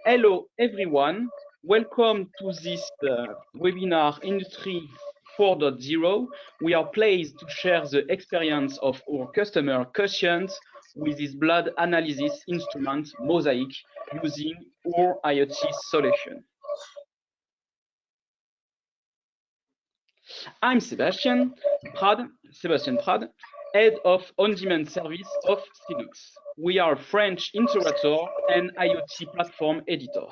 Hello everyone, welcome to this webinar Industry 4.0. We are pleased to share the experience of our customer Quotient with this blood analysis instrument Mosaic using our IoT solution. I'm Sebastian Prad, Head of On-Demand Service of Synux. We are a French integrator and IoT platform editor.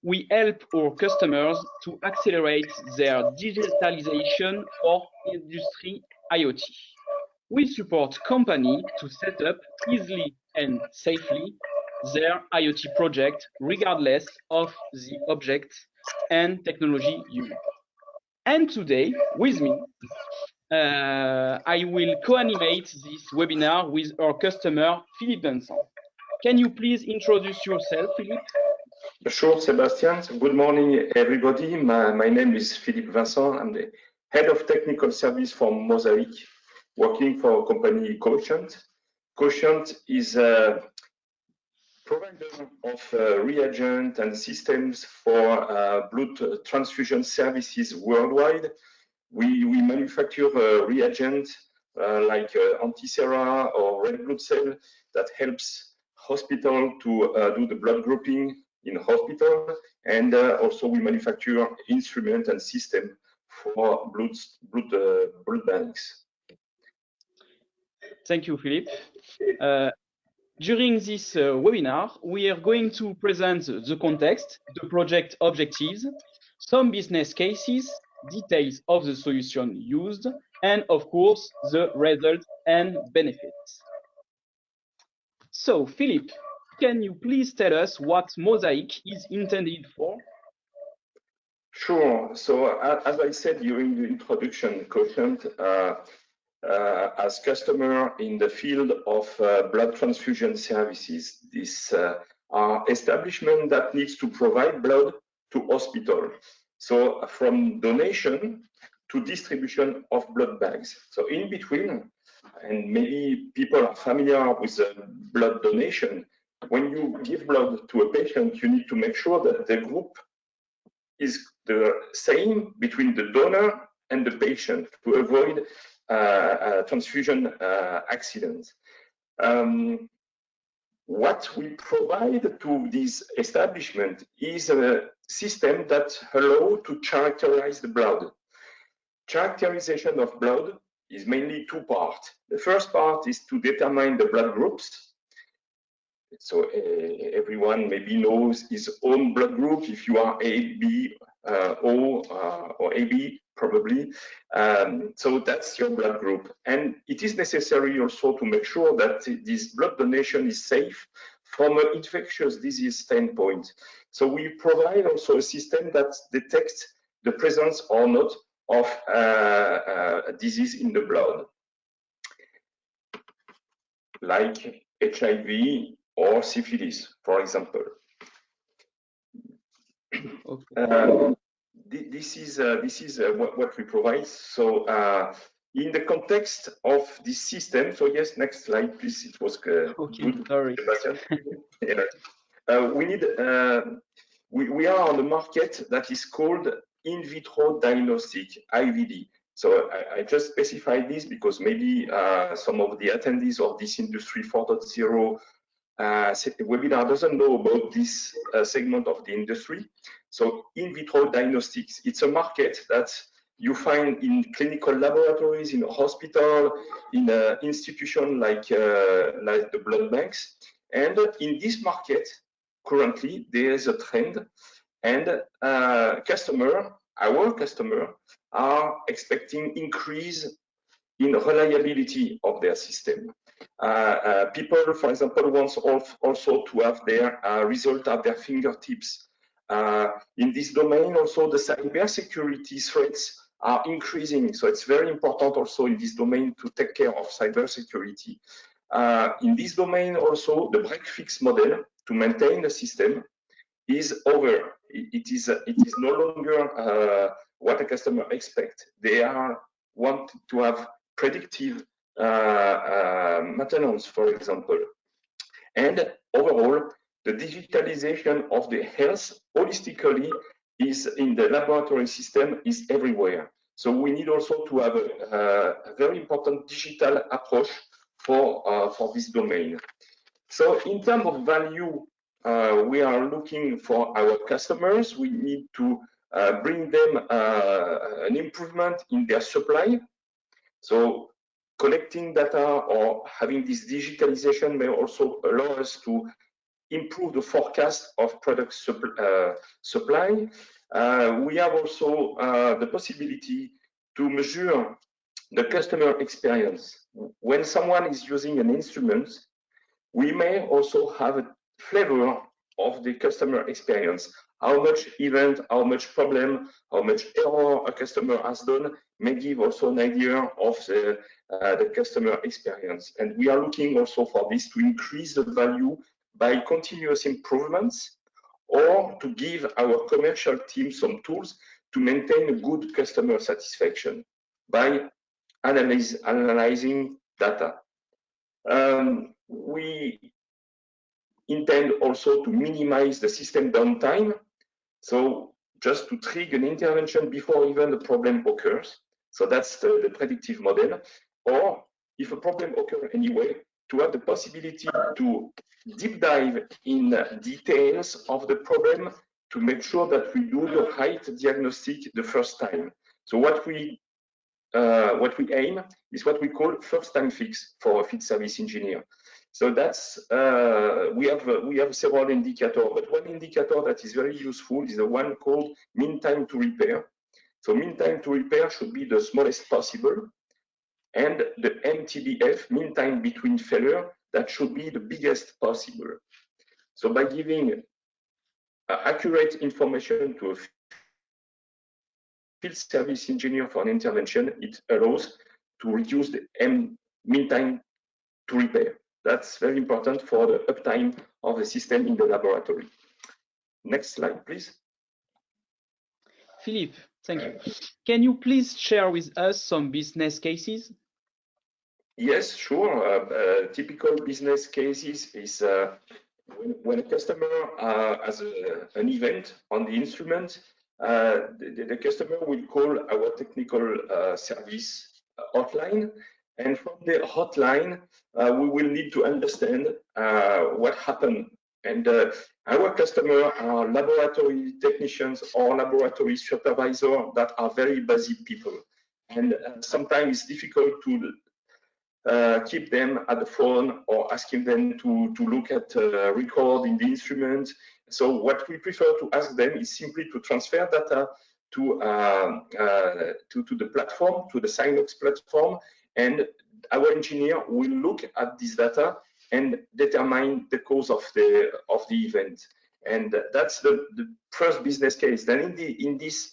We help our customers to accelerate their digitalization for industry IoT. We support companies to set up easily and safely their IoT project regardless of the object and technology used. And today, with me, I will co-animate this webinar with our customer, Philippe Vincent. Can you please introduce yourself, Philippe? Sure, Sebastian. Good morning, everybody. My name is Philippe Vincent. I'm the Head of Technical Service for Mosaic, working for a company Quotient. Quotient is a provider of reagent and systems for blood transfusion services worldwide. We manufacture reagent like anti-sera or red blood cell that helps hospital to do the blood grouping in hospital, and also we manufacture instrument and system for blood banks. Thank you, Philippe. During this webinar, we are going to present the context, the project objectives, some business cases, details of the solution used, and of course, the results and benefits. So, Philippe, can you please tell us what Mosaic is intended for? Sure. So, as I said during the introduction, Quotient, as customer in the field of blood transfusion services, this are establishment that needs to provide blood to hospital. So from donation to distribution of blood bags. So in between, and maybe people are familiar with blood donation, when you give blood to a patient, you need to make sure that the group is the same between the donor and the patient to avoid transfusion accidents. What we provide to this establishment is a system that allows to characterize the blood. Characterization of blood is mainly two parts. The first part is to determine the blood groups. So everyone maybe knows his own blood group. If you are A, B, O, or AB, probably. So that's your blood group. And it is necessary also to make sure that this blood donation is safe from an infectious disease standpoint. So we provide also a system that detects the presence or not of a disease in the blood, like HIV or syphilis, for example. Okay. This is what we provide. So in the context of this system, so yes, next slide, please. It was okay, good. Sorry. Yeah. We are on the market that is called in vitro diagnostic, IVD. So I just specified this because maybe some of the attendees of this Industry 4.0 webinar doesn't know about this segment of the industry. So in vitro diagnostics, it's a market that you find in clinical laboratories, in a hospital, in an institution like the blood banks. And in this market, currently, there is a trend, and our customer are expecting increase in reliability of their system. People, for example, want also to have their result at their fingertips. In this domain, also the cybersecurity threats are increasing. So it's very important also in this domain to take care of cybersecurity. In this domain, also the break-fix model to maintain the system is over. It is no longer what a customer expects. They want to have predictive maintenance, for example. And overall, the digitalization of the health holistically is in the laboratory system is everywhere. So we need also to have a very important digital approach for this domain. So in terms of value, we are looking for our customers. We need to bring them an improvement in their supply. So collecting data or having this digitalization may also allow us to improve the forecast of product supply. We have also the possibility to measure the customer experience. When someone is using an instrument, we may also have a flavor of the customer experience. How much event, how much problem, how much error a customer has done may give also an idea of the customer experience. And we are looking also for this to increase the value by continuous improvements, or to give our commercial team some tools to maintain a good customer satisfaction by analyzing data. We intend also to minimize the system downtime. So just to trigger an intervention before even the problem occurs. So that's the predictive model. Or if a problem occurs anyway, to have the possibility to deep dive in details of the problem to make sure that we do the right diagnostic the first time. So what we aim is what we call first time fix for a field service engineer. So that's we have several indicators, but one indicator that is very useful is the one called mean time to repair. So mean time to repair should be the smallest possible, and the MTBF, mean time between failure, that should be the biggest possible. So by giving accurate information to a field service engineer for an intervention, it allows to reduce the mean time to repair. That's very important for the uptime of the system in the laboratory. Next slide, please. Philippe, thank you. Can you please share with us some business cases? Yes, sure. Typical business cases is when a customer has an event on the instrument, the customer will call our technical service hotline. And from the hotline, we will need to understand what happened. And our customer are laboratory technicians or laboratory supervisors that are very busy people. And sometimes it's difficult to keep them at the phone or asking them to look at record in the instrument. So what we prefer to ask them is simply to transfer data to the platform, to the Sinox platform, and our engineer will look at this data and determine the cause of the event. And that's the first business case. Then in this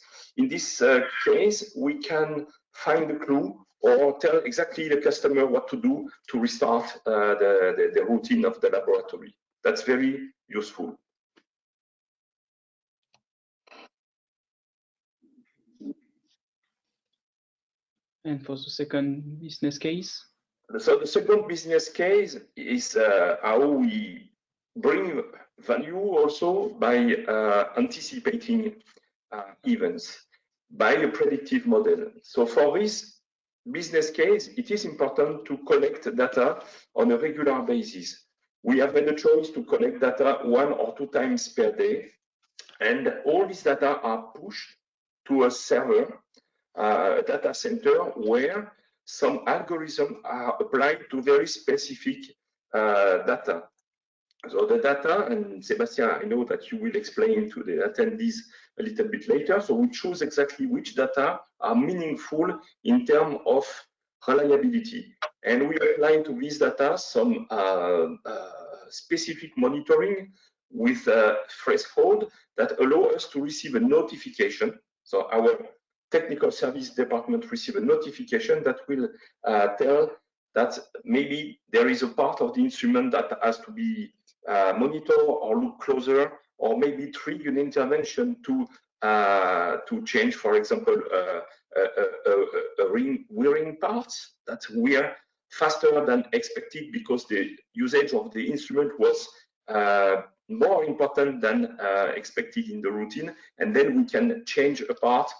case, we can find the clue or tell exactly the customer what to do to restart the routine of the laboratory. That's very useful. And for the second business case? So the second business case is how we bring value also by anticipating events by a predictive model. So for this business case, it is important to collect data on a regular basis. We have made a choice to collect data 1 or 2 times per day, and all these data are pushed to a server, a data center, where some algorithms are applied to very specific data. So the data, and Sébastien, I know that you will explain to the attendees a little bit later. So we choose exactly which data are meaningful in terms of reliability. And we apply to this data some specific monitoring with threshold that allow us to receive a notification. So our technical service department receive a notification that will tell that maybe there is a part of the instrument that has to be monitor or look closer, or maybe trigger an intervention to change, for example, wearing parts that wear faster than expected because the usage of the instrument was more important than expected in the routine, and then we can change a part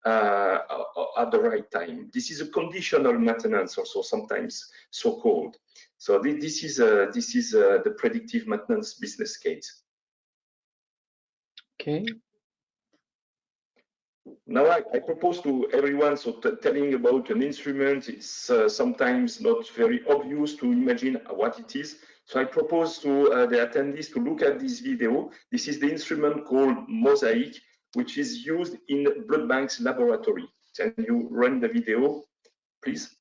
at the right time. This is a conditional maintenance, also sometimes so called. So this is the predictive maintenance business case. Okay. Now I propose to everyone, so telling about an instrument, it's sometimes not very obvious to imagine what it is. So I propose to the attendees to look at this video. This is the instrument called Mosaic, which is used in blood banks laboratory. Can you run the video, please?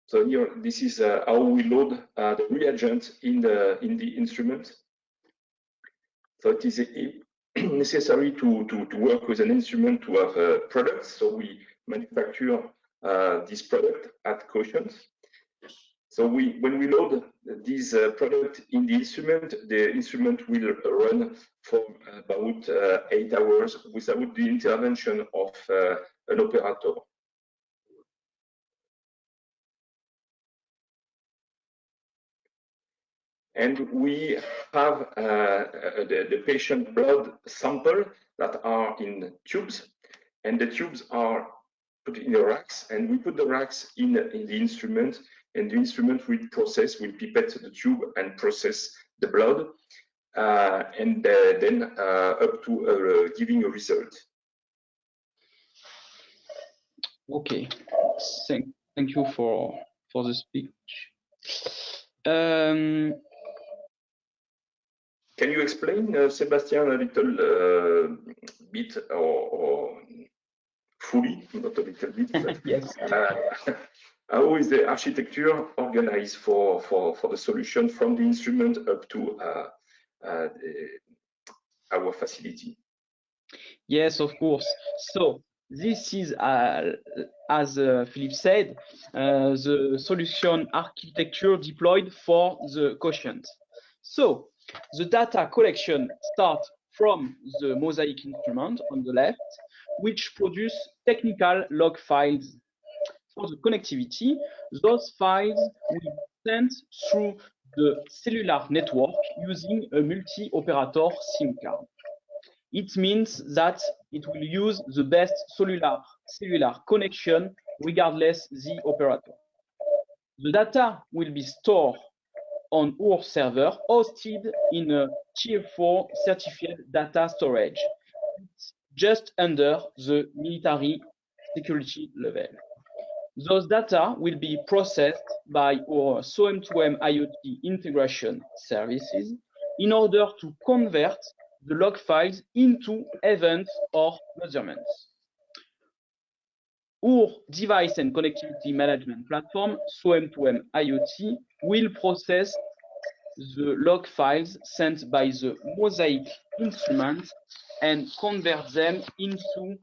So here, this is how we load the reagent in the instrument. So it is necessary to work with an instrument to have products. So we manufacture this product at Quotient. So when we load this product in the instrument will run for about 8 hours without the intervention of an operator. And we have the patient blood sample that are in tubes, and the tubes are put in the racks, and we put the racks in the instrument, and the instrument will pipette the tube and process the blood, and then up to giving a result. Okay, thank you for the speech. Can you explain, Sébastien, a little bit or fully, not a little bit? Yes. How is the architecture organized for the solution from the instrument up to our facility? Yes, of course. So this is, as Philippe said, the solution architecture deployed for the Quotient. So the data collection starts from the Mosaic instrument on the left, which produce technical log files. For the connectivity, those files will be sent through the cellular network using a multi-operator SIM card. It means that it will use the best cellular connection regardless the operator. The data will be stored on our server hosted in a Tier 4 certified data storage. It's just under the military security level. Those data will be processed by our SOM2M IoT integration services in order to convert the log files into events or measurements. Our device and connectivity management platform, SOM2M IoT, will process the log files sent by the Mosaic instrument and convert them into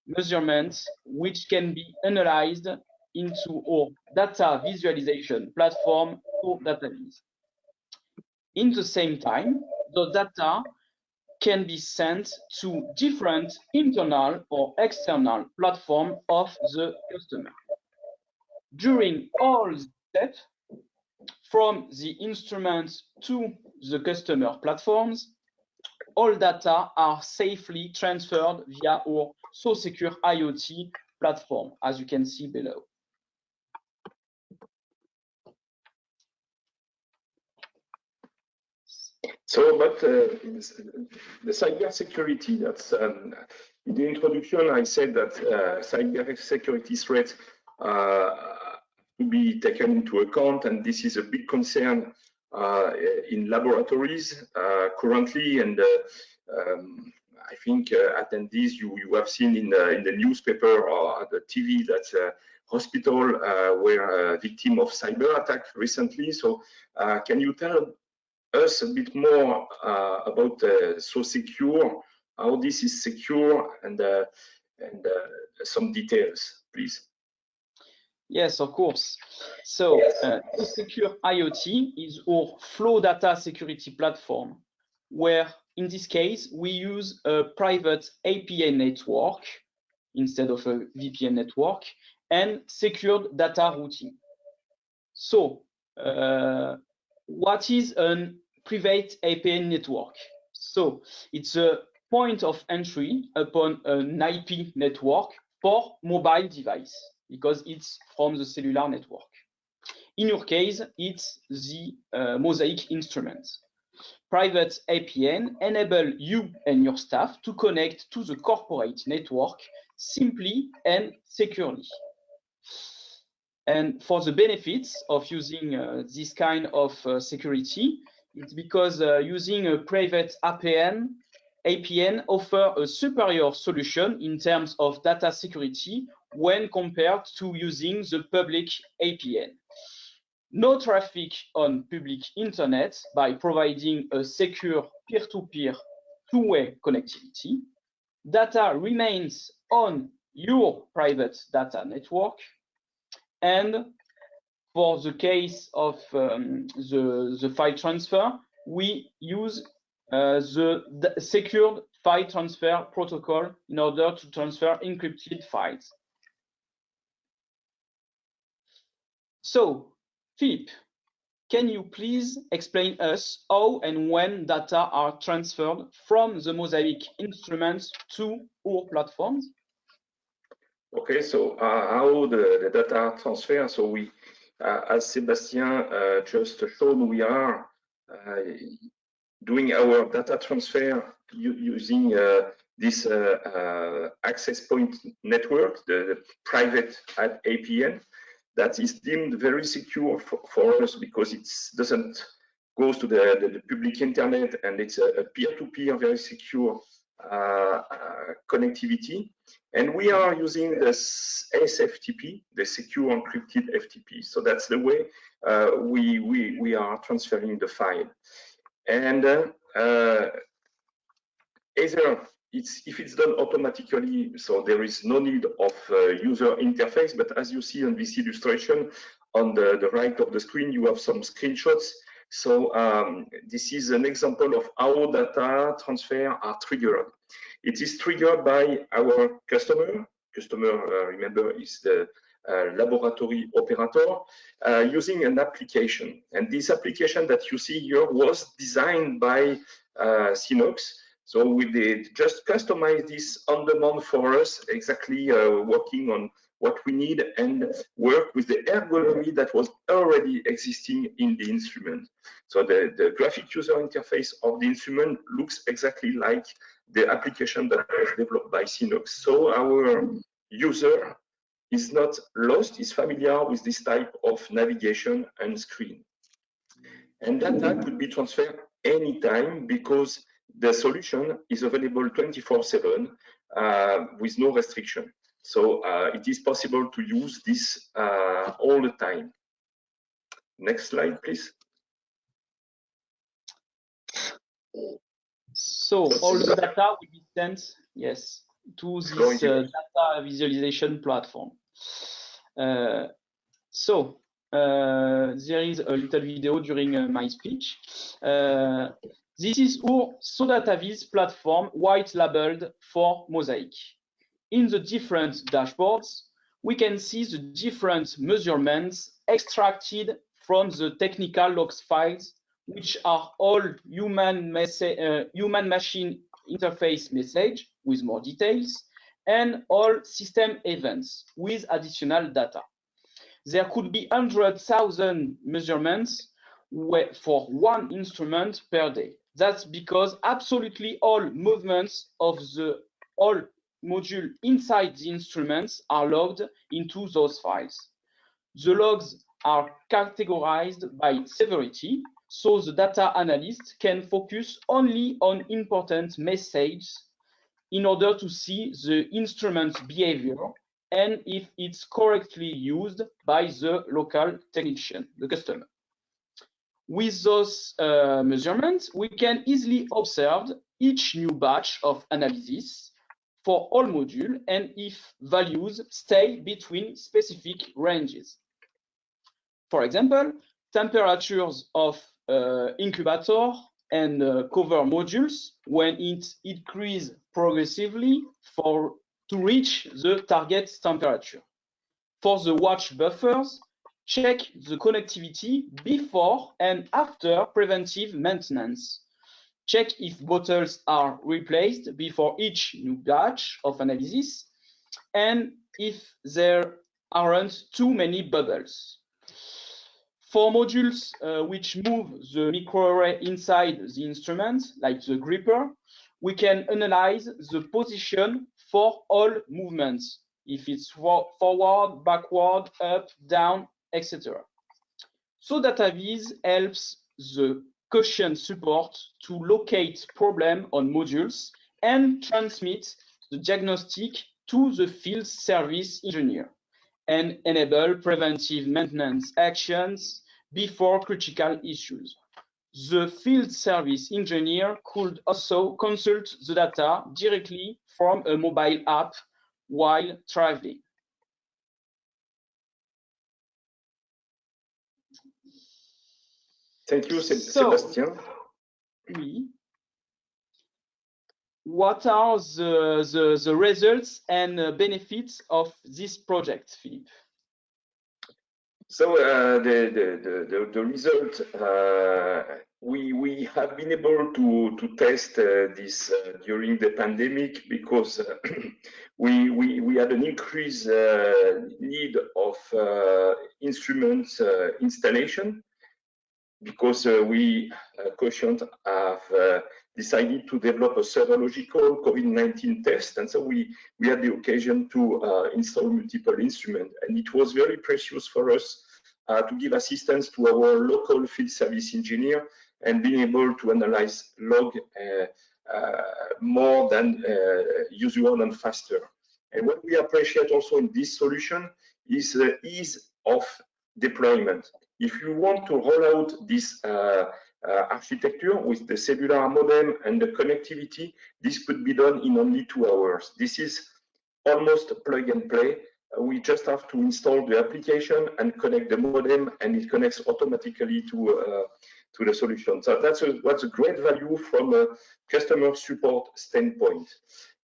measurements which can be analyzed into our data visualization platform or database. In the same time, the data can be sent to different internal or external platforms of the customer. During all steps, from the instruments to the customer platforms, all data are safely transferred via our SoSecure IoT platform, as you can see below. So, but the cyber security, that's in the introduction, I said that cyber security threats to be taken into account, and this is a big concern in laboratories currently, and I think attendees, you have seen in the newspaper or the TV that hospital were a victim of cyber attack recently. So can you tell us a bit more about SoSecure, how this is secure, and some details, please? Yes, of course. So Secure IoT is our flow data security platform, where in this case, we use a private API network instead of a VPN network and secured data routing. So what is a private API network? So it's a point of entry upon an IP network for mobile device, because it's from the cellular network. In your case, it's the Mosaic instrument. Private APN enable you and your staff to connect to the corporate network simply and securely. And for the benefits of using this kind of security, it's because using a private APN offer a superior solution in terms of data security when compared to using the public APN. No traffic on public internet by providing a secure peer-to-peer two-way connectivity. Data remains on your private data network. And for the case of the file transfer, we use the secured file transfer protocol in order to transfer encrypted files. So, Philippe, can you please explain us how and when data are transferred from the Mosaic instruments to our platforms? Okay, so how the data transfer? So we, as Sébastien just showed, we are doing our data transfer using this access point network, the private APN, that is deemed very secure for us because it doesn't go to the public internet, and it's a peer-to-peer, very secure connectivity. And we are using this SFTP, the secure encrypted FTP. So that's the way we are transferring the file. And either if it's done automatically, so there is no need of user interface, but as you see on this illustration, on the right of the screen, you have some screenshots. So this is an example of how data transfer are triggered. It is triggered by our customer. Remember, is the laboratory operator using an application. And this application that you see here was designed by Synnox. So we did just customize this on demand for us, exactly working on what we need and work with the ergonomy that was already existing in the instrument. So the graphic user interface of the instrument looks exactly like the application that was developed by Synnox. So our user is not lost, is familiar with this type of navigation and screen. And data could be transferred anytime because the solution is available 24/7 with no restriction. So it is possible to use this all the time. Next slide, please. So all the data will be sent, yes, to this data visualization platform. So there is a little video during my speech. This is our SODataViz platform, white labeled for Mosaic. In the different dashboards, we can see the different measurements extracted from the technical logs files, which are all human-machine interface message with more details, and all system events with additional data. There could be 100,000 measurements for one instrument per day. That's because absolutely all movements of all module inside the instruments are logged into those files. The logs are categorized by severity, so the data analyst can focus only on important messages in order to see the instrument's behavior and if it's correctly used by the local technician, the customer. With those measurements, we can easily observe each new batch of analysis for all modules and if values stay between specific ranges. For example, temperatures of incubator and cover modules when it increases progressively to reach the target temperature. For the watch buffers, check the connectivity before and after preventive maintenance. Check if bottles are replaced before each new batch of analysis and if there aren't too many bubbles. For modules which move the microarray inside the instrument, like the gripper, we can analyze the position for all movements, if it's forward, backward, up, down, etc. So DataVis helps the Quotient support to locate problem on modules and transmit the diagnostic to the field service engineer and enable preventive maintenance actions before critical issues. The field service engineer could also consult the data directly from a mobile app while traveling. Thank you, Sébastien. Oui. What are the results and benefits of this project, Philippe? So the result, we have been able to test this during the pandemic because we had an increased need of instruments installation because we Quotient have decided to develop a serological COVID-19 test, and so we had the occasion to install multiple instruments, and it was very precious for us to give assistance to our local field service engineer and being able to analyze log more than usual and faster. And what we appreciate also in this solution is the ease of deployment. If you want to roll out this architecture with the cellular modem and the connectivity, this could be done in only 2 hours. This is almost plug and play. We just have to install the application and connect the modem, and it connects automatically to the solution. So that's a great value from a customer support standpoint.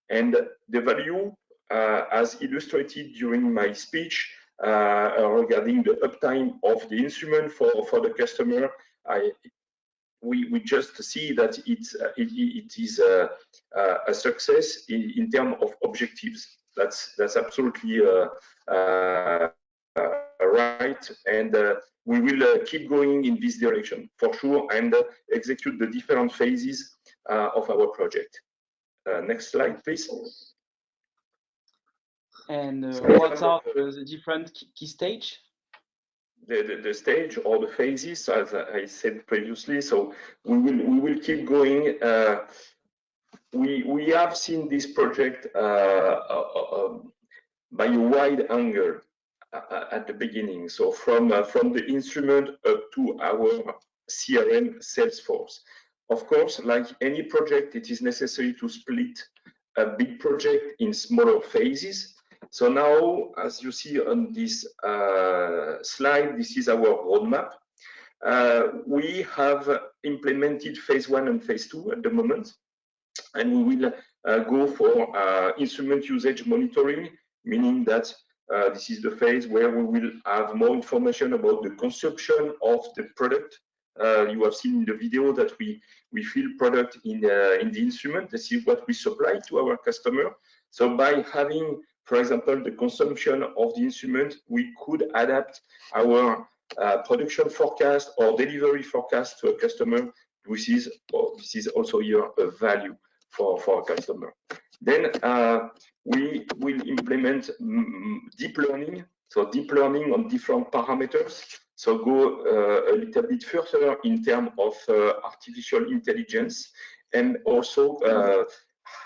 And the value, as illustrated during my speech, regarding the uptime of the instrument for the customer, we just see that it is a success in terms of objectives. That's absolutely right, and we will keep going in this direction for sure and execute the different phases of our project. Next slide, please. And what are the different key stages? The stage or the phases, as I said previously. So we will keep going. We have seen this project by a wide angle at the beginning. So from the instrument up to our CRM Salesforce. Of course, like any project, it is necessary to split a big project in smaller phases. So now, as you see on this slide, this is our roadmap. We have implemented phase 1 and phase 2 at the moment, and we will go for instrument usage monitoring, meaning that this is the phase where we will have more information about the consumption of the product. You have seen in the video that we fill product in the instrument. This is what we supply to our customer. So by having, for example, the consumption of the instrument, we could adapt our production forecast or delivery forecast to a customer. This is also here a value for a customer. Then we will implement deep learning. So deep learning on different parameters. So go a little bit further in terms of artificial intelligence, and also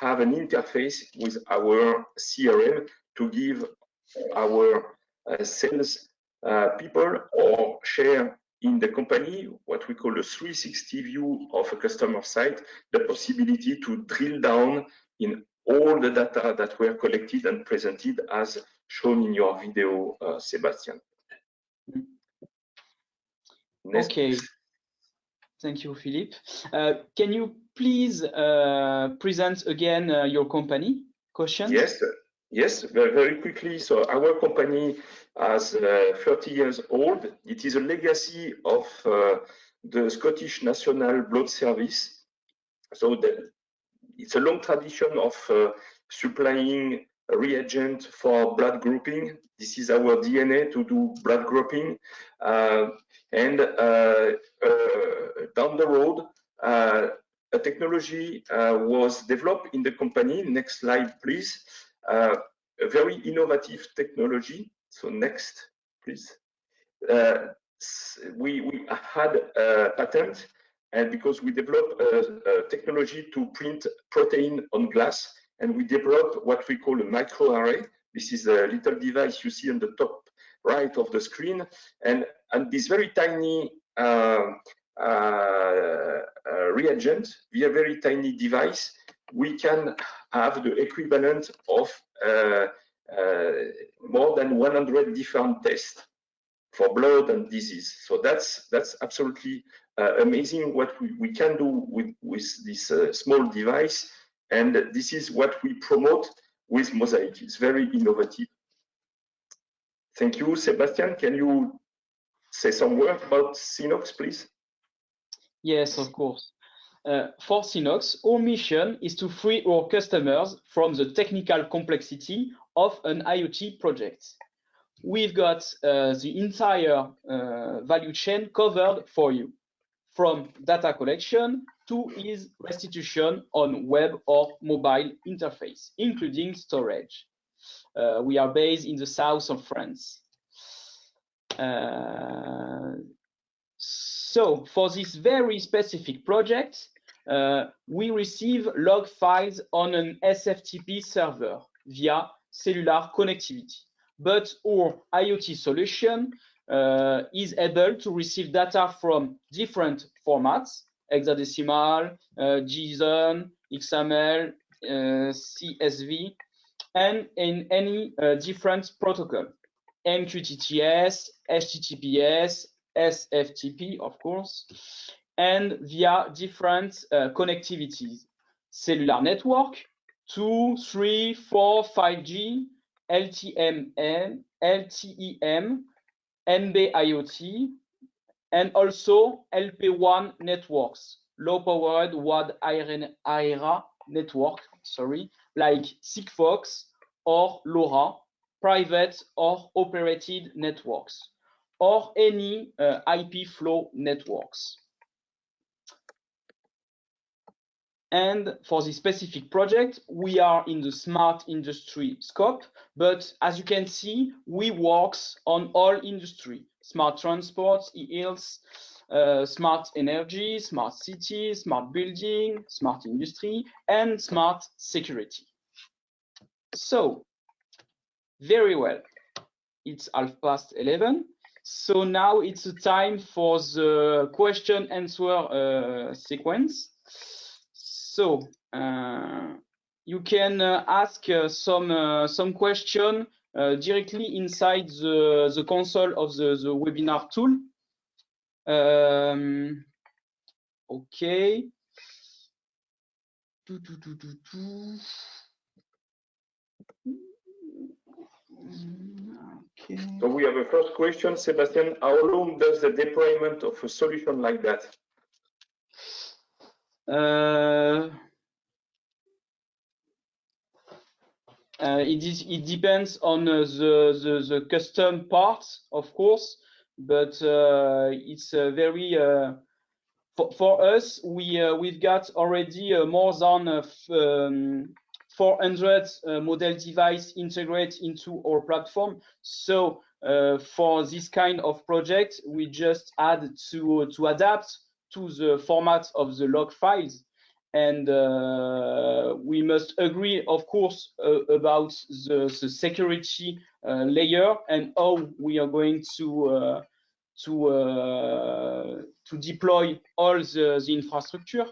have an interface with our CRM to give our sales people or share in the company what we call a 360 view of a customer site, the possibility to drill down in all the data that were collected and presented as shown in your video, Sebastian. Next, okay. please. Thank you, Philippe. Can you please present again your company, Quotient? Yes, very quickly. So our company is 30 years old. It is a legacy of the Scottish National Blood Service. So it's a long tradition of supplying a reagent for blood grouping. This is our DNA to do blood grouping. And down the road, a technology was developed in the company. Next slide, please. A very innovative technology. So next, please. We had a patent, and because we developed a technology to print protein on glass, and we developed what we call a microarray. This is a little device you see on the top right of the screen, and this very tiny reagent, via very tiny device, we can have the equivalent of more than 100 different tests for blood and disease. So that's absolutely amazing what we can do with this small device, and this is what we promote with Mosaic. It's very innovative. Thank you, Sebastian. Can you say some words about Sinox, please? Yes, of course. For Sinox, our mission is to free our customers from the technical complexity of an IoT project. We've got the entire value chain covered for you, from data collection to its restitution on web or mobile interface, including storage. We are based in the south of France. So for this very specific project, we receive log files on an SFTP server via cellular connectivity. But our IoT solution is able to receive data from different formats: hexadecimal, JSON, XML, CSV, and in any different protocol: MQTT, HTTPS, SFTP, of course, and via different connectivities: cellular network, 2, 3, 4, 5G, LTE-M, NB-IoT, and also LP1 networks, low-powered wide area network, like Sigfox or LoRa, private or operated networks, or any IP flow networks. And for this specific project, we are in the smart industry scope, but as you can see, we work on all industry: smart transport, e-health, smart energy, smart cities, smart building, smart industry, and smart security. So, very well, it's 11:30. So now it's the time for the question-answer sequence. So you can ask some question directly inside the console of the webinar tool. Okay. Okay. So we have a first question, Sebastian. How long does the deployment of a solution like that? It depends on the custom parts, of course, but it's very for us. We've got already more than 400 model device integrate into our platform. So for this kind of project, we just had to adapt to the format of the log files. And we must agree, of course, about the security layer and how we are going to deploy all the infrastructure.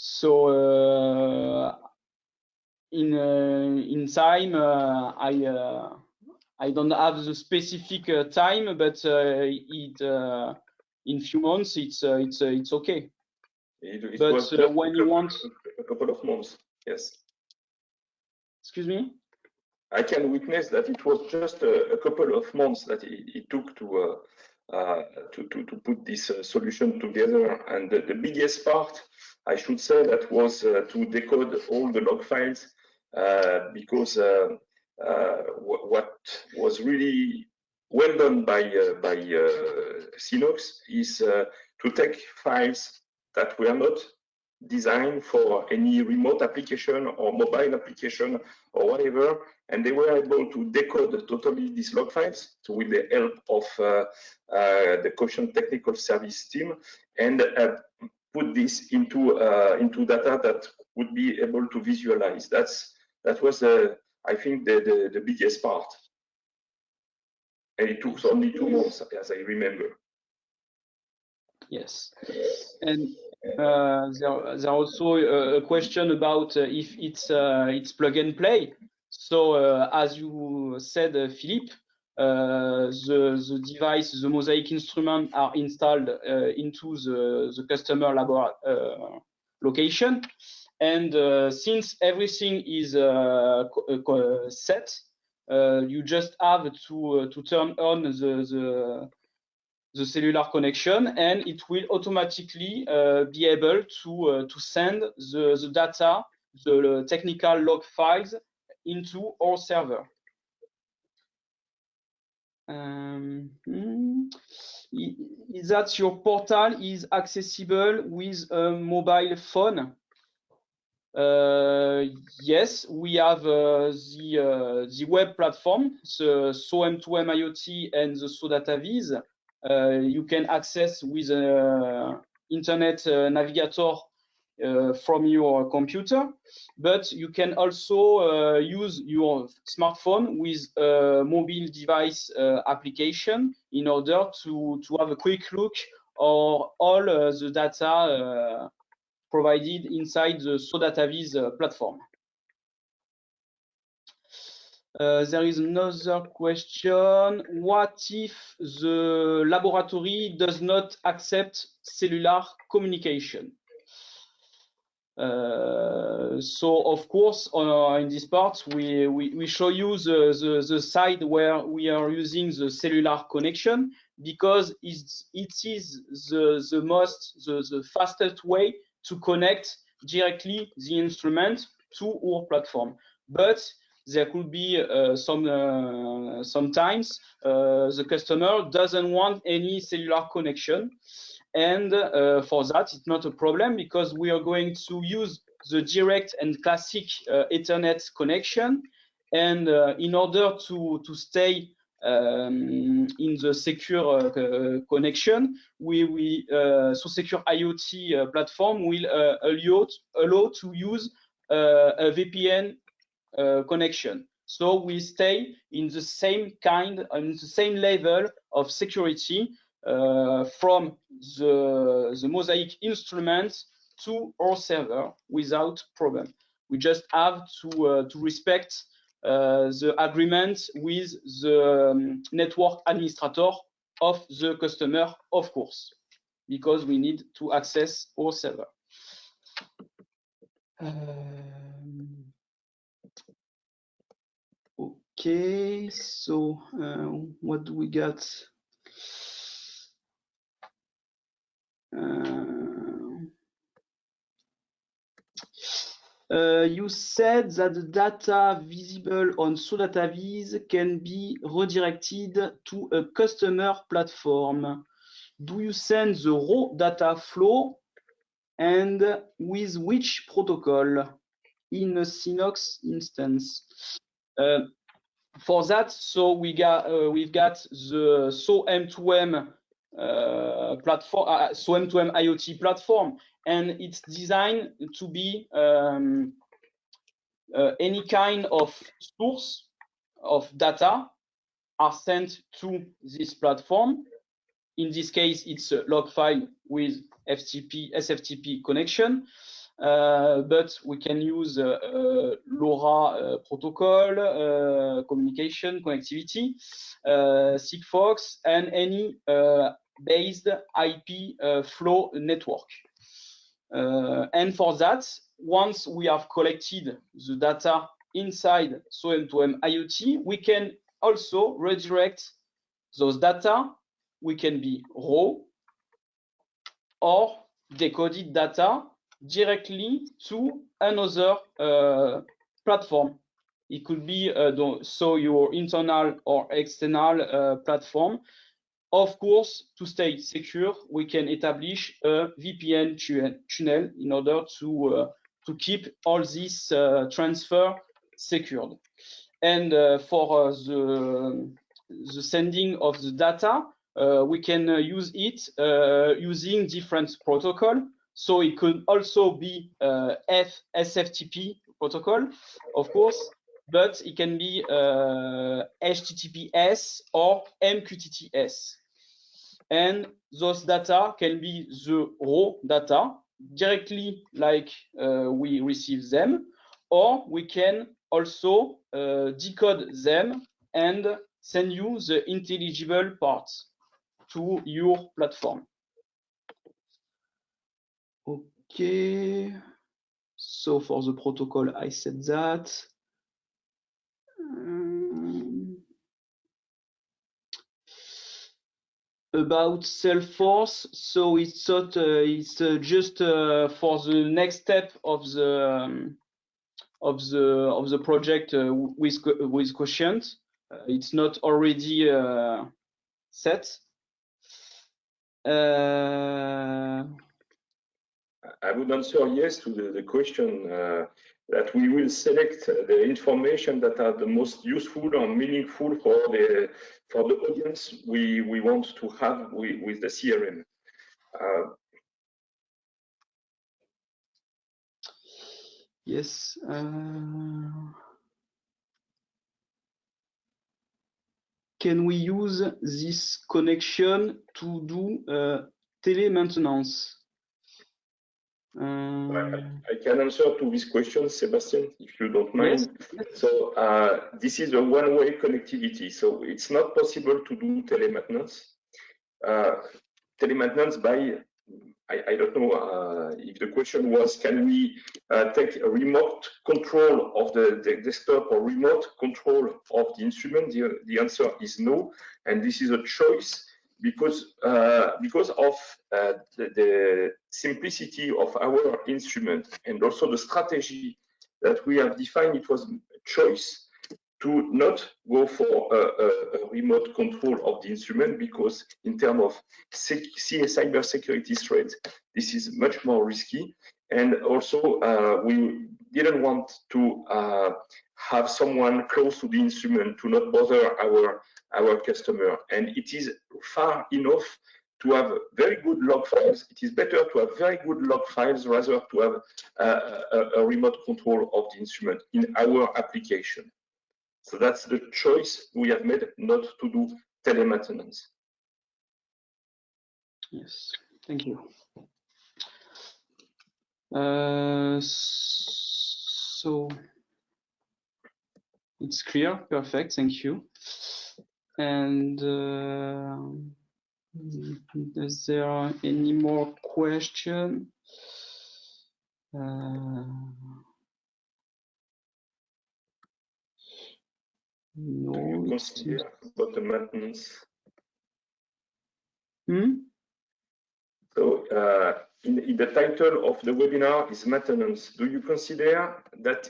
So in time, I don't have the specific time, but in few months it's okay. It but was just when you want a couple of months, yes. Excuse me? I can witness that it was just a couple of months that it took to put this solution together, and the biggest part, I should say, that was to decode all the log files, because what was really well done by Sinox is to take files that were not designed for any remote application or mobile application or whatever, and they were able to decode totally these log files, so with the help of the Quotient technical service team, and put this into data that would be able to visualize. That was I think the biggest part, and it took only 2 months, as I remember. Yes, and there's also a question about if it's plug and play. So as you said, Philippe, the device, the Mosaic instrument are installed into the customer location, and since everything is set, you just have to turn on the cellular connection, and it will automatically be able to send the data, the technical log files, into our server. Is that your portal is accessible with a mobile phone? Yes, we have the web platform, the SOM2M IoT and the SODataVis. You can access with an internet navigator from your computer, but you can also use your smartphone with a mobile device application in order to have a quick look or all the data provided inside the SODataVis platform. There is another question. What if the laboratory does not accept cellular communication? So of course, in this part, we show you the side where we are using the cellular connection, because it is the fastest way to connect directly the instrument to our platform. But there could be sometimes the customer doesn't want any cellular connection, and for that it's not a problem, because we are going to use the direct and classic Ethernet connection, and in order to stay in the secure connection, so Secure IoT platform will allow to use a VPN connection. So we stay in the same level of security from the Mosaic instrument to our server without problem. We just have to respect the agreement with the network administrator of the customer, of course, because we need to access our server. Okay, so what do we got? You said that the data visible on SODataVis can be redirected to a customer platform. Do you send the raw data flow, and with which protocol in a Sinox instance? For that, so we've got the SOM2M platform, SOM2M IoT platform, and it's designed to be any kind of source of data are sent to this platform. In this case, it's a log file with SFTP connection. but we can use LoRa protocol, communication, connectivity, Sigfox, and any based IP flow network. And for that, once we have collected the data inside M2M IoT, we can also redirect those data. We can be raw or decoded data directly to another platform. It could be so your internal or external platform. Of course, to stay secure, we can establish a VPN tunnel in order to keep all this transfer secured. And for the sending of the data, we can use it using different protocol. So it could also be SFTP protocol, of course, but it can be HTTPS or MQTT. And those data can be the raw data directly like we receive them, or we can also decode them and send you the intelligible parts to your platform. Okay, so for the protocol, I said that. About Salesforce, so it's not it's just for the next step of the project with Quotient. It's not already set. I would answer yes to the question that we will select the information that are the most useful or meaningful for the audience we want to have with the CRM. Yes. Can we use this connection to do tele-maintenance? I can answer to this question, Sebastian, if you don't mind. Yes. So this is a one-way connectivity. So it's not possible to do tele-maintenance. Tele-maintenance by, I don't know if the question was, can we take a remote control of the desktop or remote control of the instrument? The answer is no. And this is a choice because of the simplicity of our instrument and also the strategy that we have defined. It was a choice to not go for a remote control of the instrument because in terms of cyber security threats, this is much more risky. And also we didn't want to have someone close to the instrument to not bother our customer. And it is far enough to have very good log files. It is better to have very good log files rather to have a remote control of the instrument in our application. So that's the choice we have made, not to do tele-maintenance. Yes, thank you. So it's clear, perfect, thank you. And is there any more question? No. Do you consider about the maintenance? So in the title of the webinar is maintenance. Do you consider that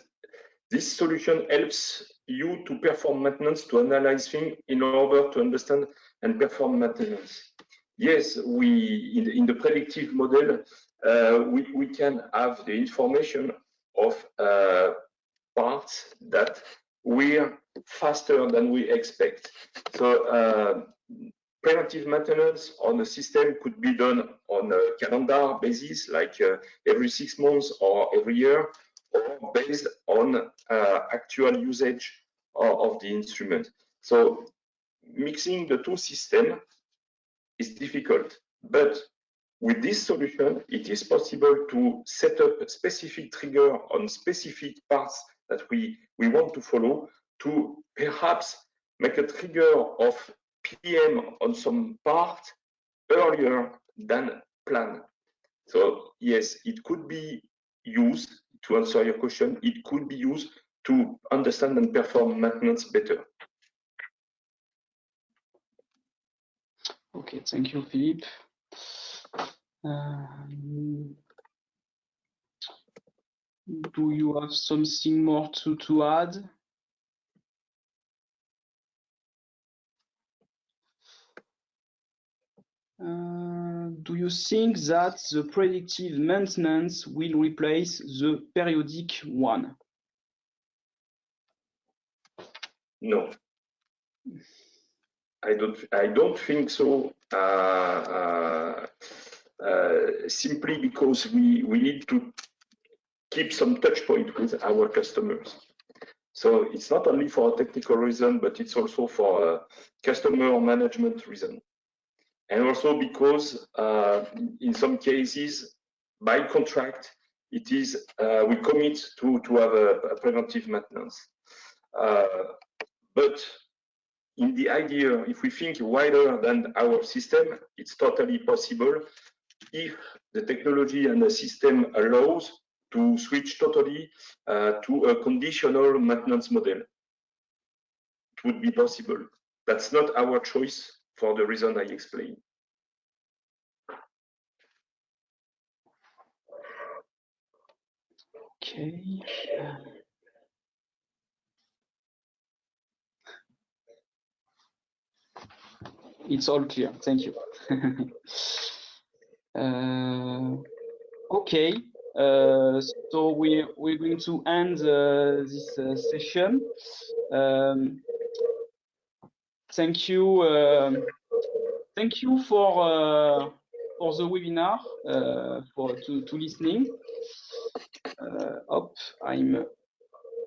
this solution helps you to perform maintenance, to analyze things in order to understand and perform maintenance? Yes, in the predictive model, we can have the information of parts that we're faster than we expect. So preventive maintenance on the system could be done on a calendar basis, like every 6 months or every year, or based on actual usage of the instrument. So mixing the two systems is difficult, but With this solution, it is possible to set up a specific trigger on specific parts that we want to follow, to perhaps make a trigger of PM on some part earlier than planned. So yes, it could be used, to answer your question, it could be used to understand and perform maintenance better. Okay, thank you, Philippe. Do you have something more to add? Do you think that the predictive maintenance will replace the periodic one? No, I don't think so. Simply because we need to keep some touch point with our customers. So it's not only for a technical reason, but it's also for a customer management reason. And also because in some cases, by contract, it is we commit to have a preventive maintenance. But in the idea, if we think wider than our system, it's totally possible if the technology and the system allows to switch totally to a conditional maintenance model. It would be possible. That's not our choice for the reason I explained. Okay. It's all clear. Thank you. Okay. So we're going to end this session. Thank you. Thank you for the webinar, to listening. Up, I'm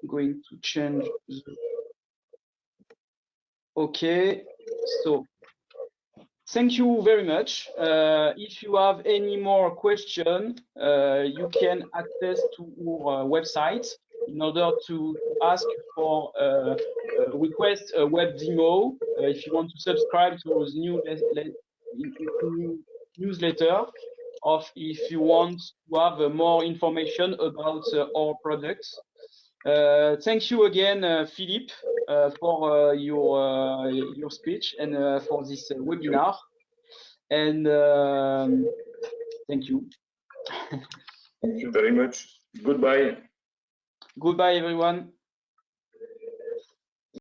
going to change the. Okay. So. Thank you very much. If you have any more questions, you can access to our website in order to ask for request a web demo. If you want to subscribe to our new newsletter, or if you want to have more information about our products. Thank you again, Philippe, for your speech and for this webinar. And thank you. Thank you very much. Goodbye. Goodbye, everyone.